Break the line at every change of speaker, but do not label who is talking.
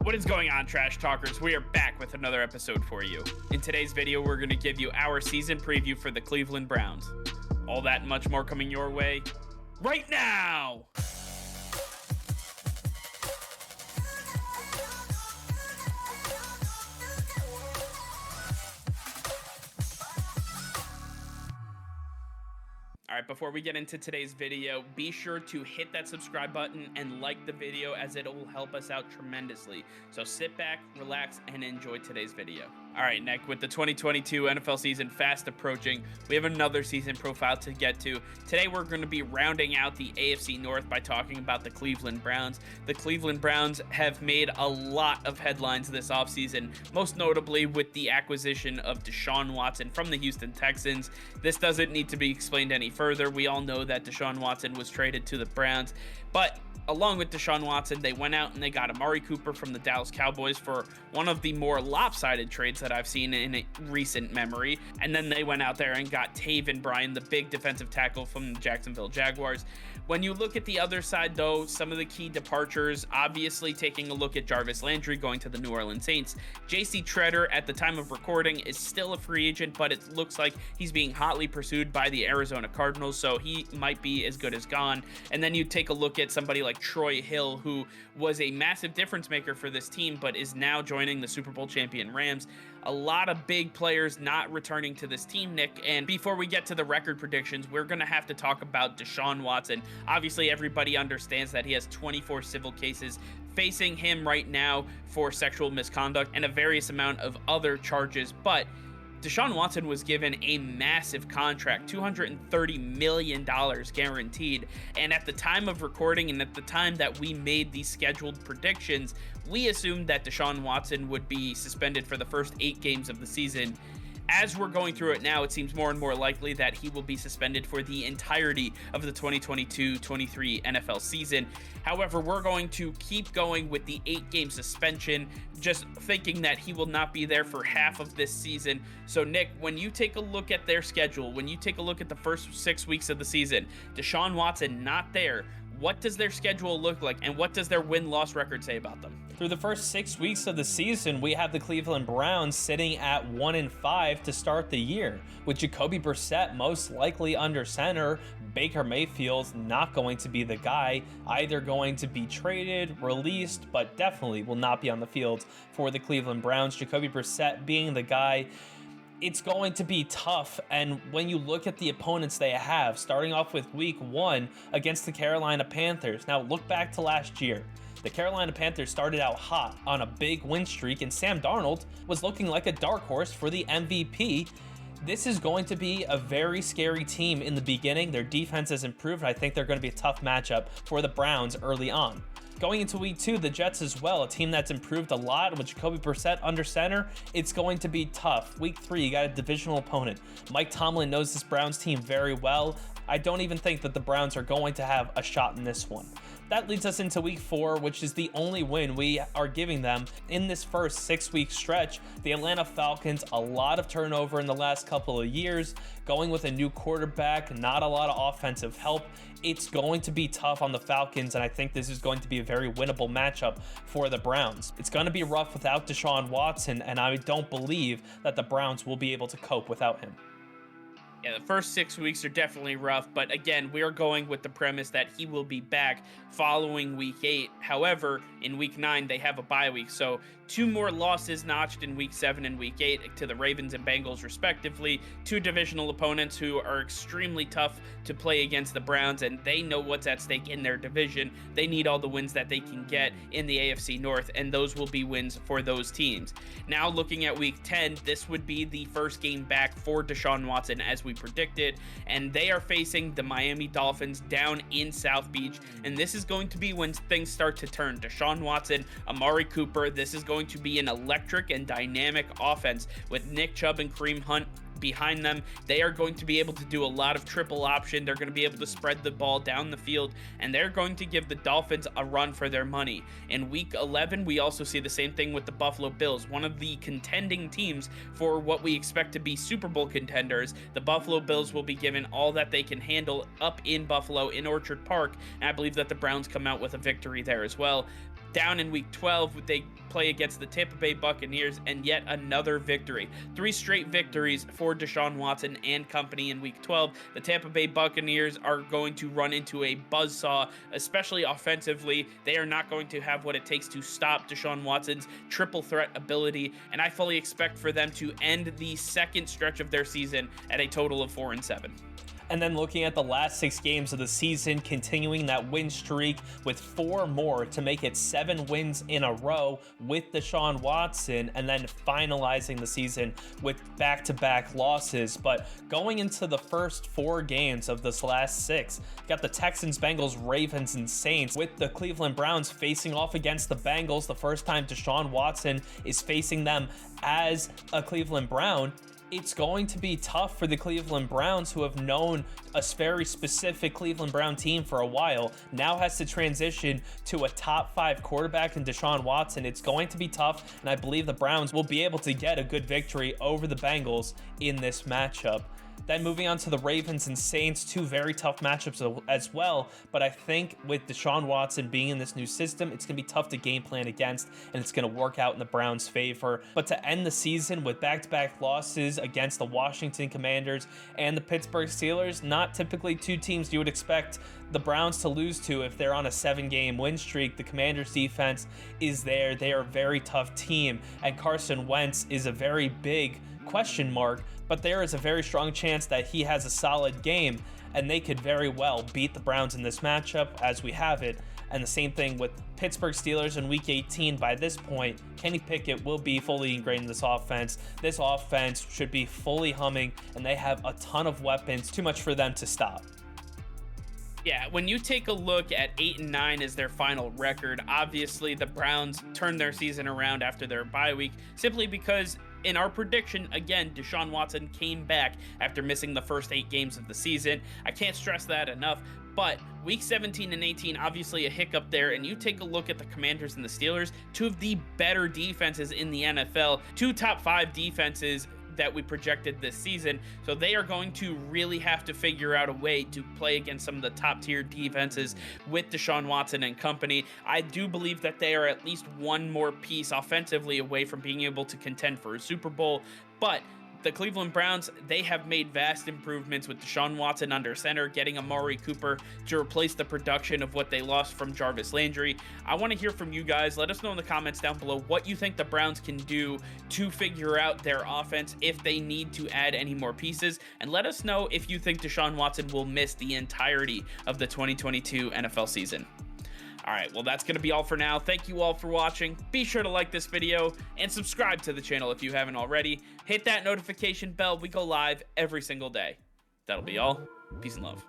What is going on, Trash Talkers? We are back with another episode for you. In today's video, we're going to give you our season preview for the Cleveland Browns. All that and much more coming your way right now! Alright, before we get into today's video, be sure to hit that subscribe button and like the video as it will help us out tremendously. So sit back, relax, and enjoy today's video. Alright, Nick, with the 2022 NFL season fast approaching, we have another season profile to get to. Today we're going to be rounding out the AFC North by talking about the Cleveland Browns. The Cleveland Browns have made a lot of headlines this offseason, most notably with the acquisition of Deshaun Watson from the Houston Texans. This doesn't need to be explained any further. We all know that Deshaun Watson was traded to the Browns, but along with Deshaun Watson, they went out and they got Amari Cooper from the Dallas Cowboys for one of the more lopsided trades that I've seen in a recent memory. And then they went out there and got Taven Bryan, the big defensive tackle from the Jacksonville Jaguars. When you look at the other side, though, some of the key departures, obviously taking a look at Jarvis Landry going to the New Orleans Saints. JC Tretter, at the time of recording, is still a free agent, but it looks like he's being hotly pursued by the Arizona Cardinals, so he might be as good as gone. And then you take a look at somebody like Troy Hill, who was a massive difference maker for this team, but is now joining the Super Bowl champion Rams. A lot of big players not returning to this team, Nick. And before we get to the record predictions, we're going to have to talk about Deshaun Watson. Obviously, everybody understands that he has 24 civil cases facing him right now for sexual misconduct and a various amount of other charges, but Deshaun Watson was given a massive contract, $230 million guaranteed, and at the time of recording and at the time that we made these scheduled predictions, we assumed that Deshaun Watson would be suspended for the first 8 games of the season. As we're going through it now, it seems more and more likely that he will be suspended for the entirety of the 2022-23 NFL season. However, we're going to keep going with the 8-game suspension, just thinking that he will not be there for half of this season. So, Nick, when you take a look at their schedule, when you take a look at the first 6 weeks of the season, Deshaun Watson not there, what does their schedule look like, and what does their win-loss record say about them?
Through the first 6 weeks of the season, we have the Cleveland Browns sitting at 1-5 to start the year, with Jacoby Brissett most likely under center. Baker Mayfield's not going to be the guy, either going to be traded, released, but definitely will not be on the field for the Cleveland Browns. Jacoby Brissett being the guy. It's going to be tough, and when you look at the opponents they have, starting off with week 1 against the Carolina Panthers. Now, look back to last year. The Carolina Panthers started out hot on a big win streak, and Sam Darnold was looking like a dark horse for the MVP. This is going to be a very scary team in the beginning. Their defense has improved. I think they're going to be a tough matchup for the Browns early on. Going into week 2, the Jets as well, a team that's improved a lot with Jacoby Brissett under center. It's going to be tough. Week 3, you got a divisional opponent. Mike Tomlin knows this Browns team very well. I don't even think that the Browns are going to have a shot in this one. That leads us into week 4, which is the only win we are giving them in this first 6-week stretch. The Atlanta Falcons, a lot of turnover in the last couple of years, going with a new quarterback, not a lot of offensive help. It's going to be tough on the Falcons, and I think this is going to be a very winnable matchup for the Browns. It's going to be rough without Deshaun Watson, and I don't believe that the Browns will be able to cope without him.
Yeah, the first 6 weeks are definitely rough, but again, we're going with the premise that he will be back following week 8. However, in week 9, they have a bye week, so 2 more losses notched in week 7 and week 8 to the Ravens and Bengals, respectively. 2 divisional opponents who are extremely tough to play against the Browns, and they know what's at stake in their division. They need all the wins that they can get in the AFC North, and those will be wins for those teams. Now, looking at week 10, this would be the first game back for Deshaun Watson, as we predicted, and they are facing the Miami Dolphins down in South Beach, and this is going to be when things start to turn. Deshaun Watson, Amari Cooper, this is going to be an electric and dynamic offense with Nick Chubb and Kareem Hunt behind them. They are going to be able to do a lot of triple option. They're going to be able to spread the ball down the field, and they're going to give the Dolphins a run for their money. In week 11, we also see the same thing with the Buffalo Bills, one of the contending teams for what we expect to be Super Bowl contenders. The Buffalo Bills will be given all that they can handle up in Buffalo in Orchard Park, and I believe that the Browns come out with a victory there as well. Down in week 12, they play against the Tampa Bay Buccaneers, and yet another victory. 3 straight victories for Deshaun Watson and company in week 12. The Tampa Bay Buccaneers are going to run into a buzzsaw, especially offensively. They are not going to have what it takes to stop Deshaun Watson's triple threat ability, and I fully expect for them to end the second stretch of their season at a total of 4-7.
And then looking at the last 6 games of the season, continuing that win streak with 4 more to make it 7 wins in a row with Deshaun Watson, and then finalizing the season with back-to-back losses. But going into the first 4 games of this last 6, got the Texans, Bengals, Ravens, and Saints, with the Cleveland Browns facing off against the Bengals, the first time Deshaun Watson is facing them as a Cleveland Brown. It's going to be tough for the Cleveland Browns, who have known a very specific Cleveland Brown team for a while, now has to transition to a top 5 quarterback in Deshaun Watson. It's going to be tough, and I believe the Browns will be able to get a good victory over the Bengals in this matchup. Then moving on to the Ravens and Saints, 2 very tough matchups as well, but I think with Deshaun Watson being in this new system, it's going to be tough to game plan against, and it's going to work out in the Browns' favor. But to end the season with back-to-back losses against the Washington Commanders and the Pittsburgh Steelers, not typically 2 teams you would expect the Browns to lose to if they're on a 7-game win streak. The Commanders' defense is there. They are a very tough team, and Carson Wentz is a very big question mark, but there is a very strong chance that he has a solid game, and they could very well beat the Browns in this matchup as we have it. And the same thing with Pittsburgh Steelers in week 18. By this point, Kenny Pickett will be fully ingrained in this offense. This offense should be fully humming, and they have a ton of weapons, too much for them to stop.
Yeah, when you take a look at 8-9 as their final record, obviously the Browns turned their season around after their bye week, simply because in our prediction, again, Deshaun Watson came back after missing the first 8 games of the season. I can't stress that enough. But week 17 and 18, obviously a hiccup there. And you take a look at the Commanders and the Steelers, 2 of the better defenses in the NFL, 2 top 5 defenses that we projected this season. So they are going to really have to figure out a way to play against some of the top tier defenses with Deshaun Watson and company. I do believe that they are at least one more piece offensively away from being able to contend for a Super Bowl. But the Cleveland Browns, they have made vast improvements with Deshaun Watson under center, getting Amari Cooper to replace the production of what they lost from Jarvis Landry. I want to hear from you guys. Let us know in the comments down below what you think the Browns can do to figure out their offense, if they need to add any more pieces. And let us know if you think Deshaun Watson will miss the entirety of the 2022 NFL season. All right, well, that's going to be all for now. Thank you all for watching. Be sure to like this video and subscribe to the channel if you haven't already. Hit that notification bell. We go live every single day. That'll be all. Peace and love.